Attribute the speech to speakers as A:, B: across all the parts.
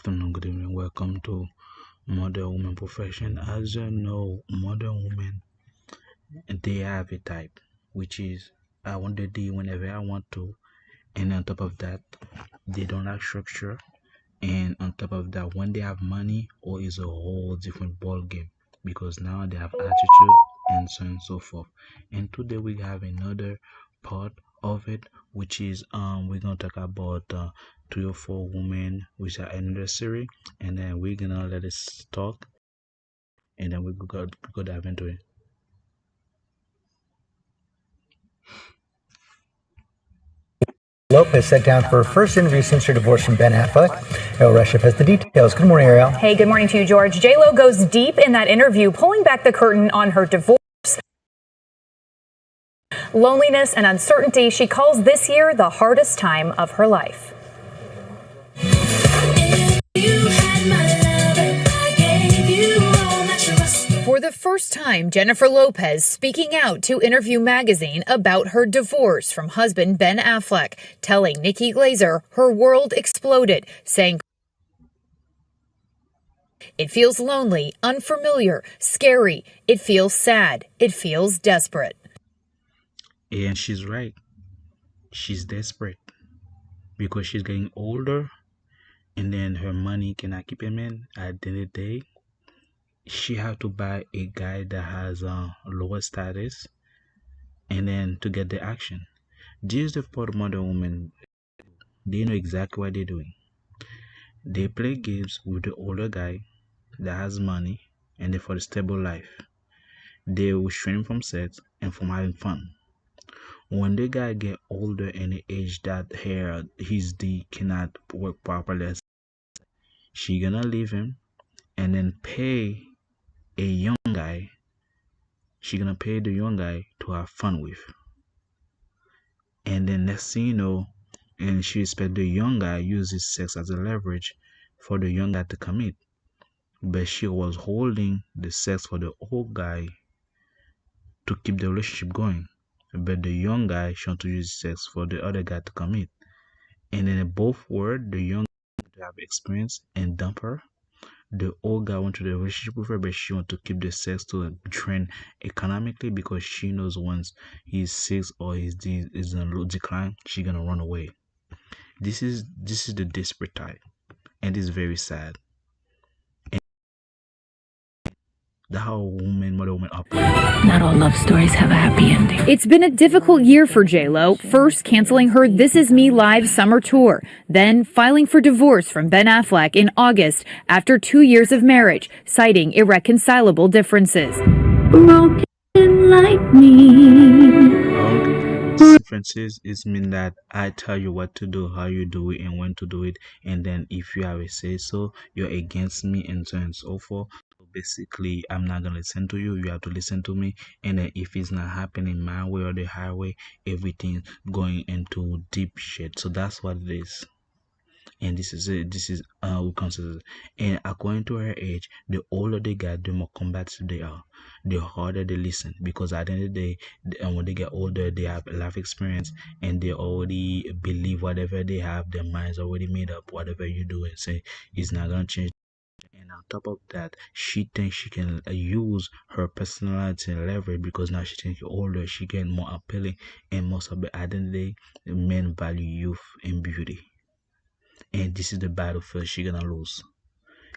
A: afternoon, good evening. Welcome to Modern Woman Profession. As you know, modern women they have a type, which is I want to do whenever I want to, and on top of that, they don't have structure. And on top of that, when they have money, or is a whole different ball game because now they have attitude and so on and so forth. And today we have another part of it, which is we're gonna talk about 3 or 4 women which are anniversary, and then we're gonna let it talk, and then we go dive into it.
B: Lopez sat down for her first interview since her divorce from Ben Affleck. Ariel Reshef has the details. Good morning, Ariel.
C: Hey, good morning to you, George. J.Lo goes deep in that interview, pulling back the curtain on her divorce, loneliness, and uncertainty. She calls this year the hardest time of her life. For the first time, Jennifer Lopez speaking out to Interview magazine about her divorce from husband Ben Affleck, telling Nikki Glazer her world exploded, saying, "It feels lonely, unfamiliar, scary. It feels sad. It feels desperate."
A: And she's right. She's desperate because she's getting older, and then her money cannot keep him in. At the end of the day, she have to buy a guy that has a lower status, and then to get the action. This is the part of modern women. They know exactly what they're doing. They play games with the older guy that has money, and they for a stable life. They will shrink from sex and from having fun. When the guy get older and the age that his D cannot work properly, she gonna leave him and then pay a young guy. She gonna pay the young guy to have fun with, and then next thing you know, and she expect the young guy uses sex as a leverage for the young guy to commit, but she was holding the sex for the old guy to keep the relationship going, but the young guy she want to use sex for the other guy to commit, and then both were the young guy have experience and dump her. The old guy went to the relationship with her, but she want to keep the sex to train economically because she knows once he's six or his D is in a low decline, she gonna run away. This is the desperate type, and it's very sad. And that's how modern women operate.
D: Not all love stories have a happy ending.
C: It's been a difficult year for J.Lo, first canceling her This Is Me Live summer tour, then filing for divorce from Ben Affleck in August after 2 years of marriage, citing irreconcilable differences.
D: Broken like me.
A: Differences is mean that I tell you what to do, how you do it, and when to do it, and then if you have a say so, you're against me, and so on and so forth. So basically, I'm not gonna listen to you. You have to listen to me, and then if it's not happening my way or the highway, everything going into deep shit. So that's what it is. And this is it. This is we consider it. And according to her age, the older they get, the more combative they are, the harder they listen, because at the end of the day, when they get older, they have life experience, and they already believe whatever they have, their minds already made up. Whatever you do and say is not gonna change. And on top of that, she thinks she can use her personality and leverage because now she thinks older, she get more appealing, and most of the at the end of the day, men value youth and beauty, and this is the battlefield she gonna lose.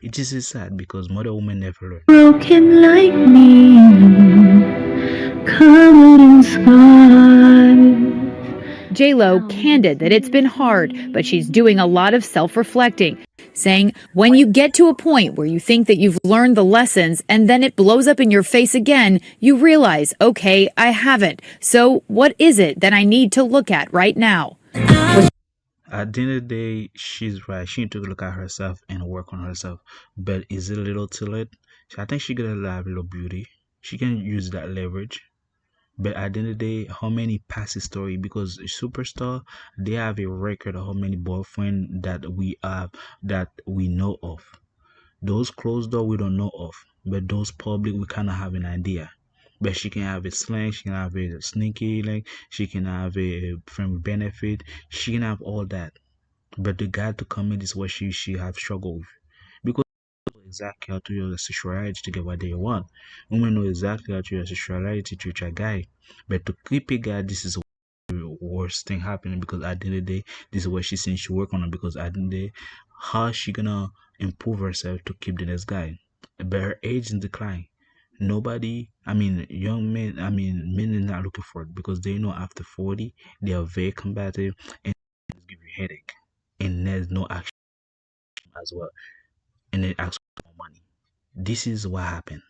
A: It just is sad because modern women never learn.
D: Broken like me. Covered in scars.
C: J.Lo candid that it's been hard, but she's doing a lot of self-reflecting, saying, when you get to a point where you think that you've learned the lessons and then it blows up in your face again, you realize, okay, I haven't. So what is it that I need to look at right now?
A: At the end of the day, she's right. She need to look at herself and work on herself. But is it a little too late? I think she got a little beauty. She can use that leverage. But at the end of the day, how many past history? Because superstar, they have a record of how many boyfriend that we have that we know of. Those closed door we don't know of, but those public we kind of have an idea. But she can have a slang, she can have a sneaky, like she can have a friend with benefit, she can have all that. But the guy to come in is what she have struggled with. Because they know exactly how to use the sexuality to get what they want. Women know exactly how to use sexuality to reach a guy. But to keep a guy, this is the worst thing happening, because at the end of the day, this is what she's saying she work on it, because at the end of the day, how she gonna improve herself to keep the next guy? But her age in decline. Nobody, I mean, young men, I mean, men are not looking for it, because they know after 40, they are very combative and give you headache. And there's no action as well. And they ask for more money. This is what happened.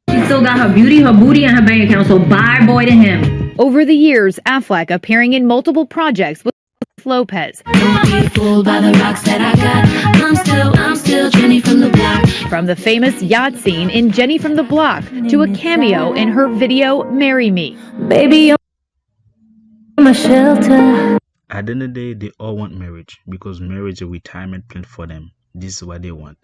E: She still got her beauty, her booty, and her bank account, so bye boy to him.
C: Over the years, Affleck appearing in multiple projects with Lopez.
D: Don't be fooled by the rocks that I got. I'm still Jenny from the block.
C: From the famous yacht scene in Jenny from the Block to a cameo in her video Marry Me.
D: Baby, you're my shelter.
A: At the end of the day, they all want marriage, because marriage is a retirement plan for them. This is what they want.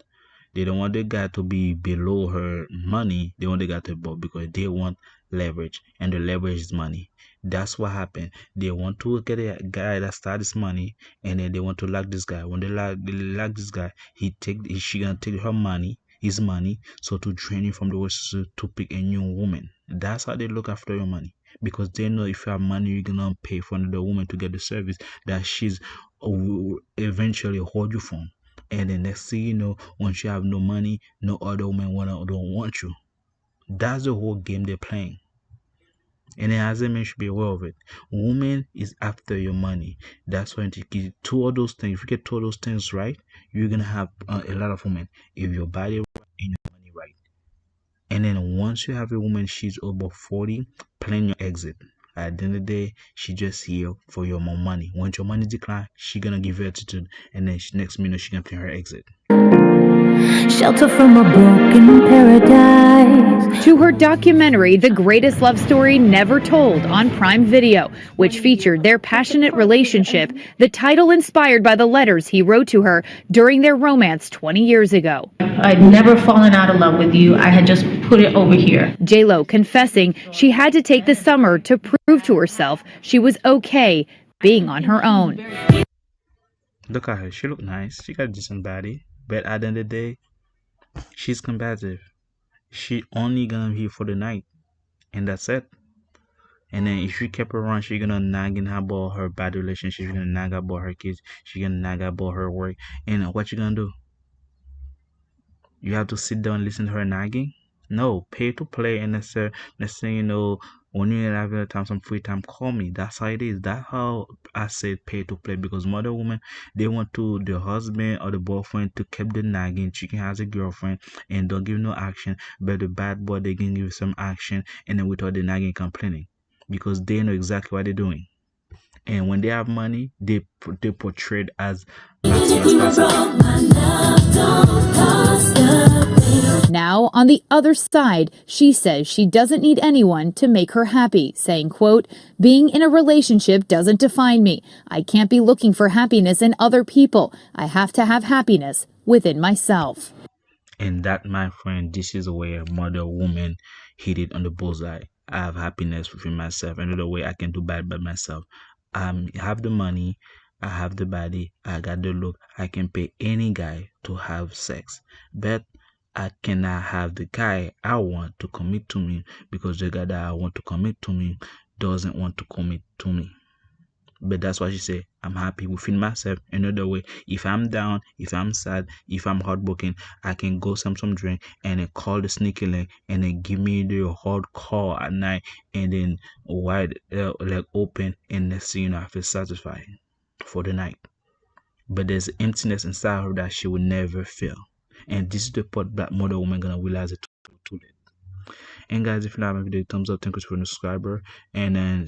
A: They don't want the guy to be below her money. They want the guy to above, because they want leverage, and the leverage is money. That's what happened. They want to get a guy that starts this money, and then they want to lock this guy. When they lock this guy, she gonna take her money, his money, so to drain you from the relationship to pick a new woman. That's how they look after your money, because they know if you have money, you're gonna pay for another woman to get the service that she's eventually hold you from. And the next thing you know, once you have no money, no other woman don't want you. That's the whole game they're playing. And then as a man should be aware of it. Woman is after your money. That's why you get two of those things. If you get two of those things right, you're gonna have a lot of women. If your body right and your money right. And then once you have a woman, she's over 40, plan your exit. At the end of the day, she just here for your more money. Once your money decline, she gonna give you attitude, and then next minute she gonna plan her exit.
D: Shelter from a broken paradise.
C: To her documentary, The Greatest Love Story Never Told, on Prime Video, which featured their passionate relationship, the title inspired by the letters he wrote to her during their romance 20 years ago.
E: I'd never fallen out of love with you. I had just put it over here.
C: J-Lo confessing she had to take the summer to prove to herself she was okay being on her own.
A: Look at her. She look nice. She got a decent body. But at the end of the day, she's combative. She only gonna be here for the night. And that's it. And then if you kept her around, she's gonna nag in about her bad relationship. She's gonna nag about her kids. She's gonna nag about her work. And what you gonna do? You have to sit down and listen to her nagging? No, pay to play. And next thing you know, when you have some free time, call me. That's how it is. That's how I said pay to play, because mother women, they want to the husband or the boyfriend to keep the nagging. She can have a girlfriend and don't give no action, but the bad boy, they can give some action, and then without the nagging complaining, because they know exactly what they're doing. And when they have money, they portrayed as maximum as possible.
C: Now, on the other side, she says she doesn't need anyone to make her happy, saying, quote, being in a relationship doesn't define me. I can't be looking for happiness in other people. I have to have happiness within myself.
A: And that, my friend, this is where mother woman hit it on the bullseye. I have happiness within myself. Another way I can do bad by myself. I have the money, I have the body, I got the look. I can pay any guy to have sex, but I cannot have the guy I want to commit to me, because the guy that I want to commit to me doesn't want to commit to me. But that's why she said, I'm happy within myself. Another way, if I'm down, if I'm sad, if I'm heartbroken, I can go some drink and then call the sneaky link and then give me the hard call at night, and then wide leg open, and next thing you know, I feel satisfied for the night. But there's emptiness inside her that she will never feel. And this is the part that mother woman gonna realize it too late. And guys, if you like my video, thumbs up, thank you for the subscriber, and then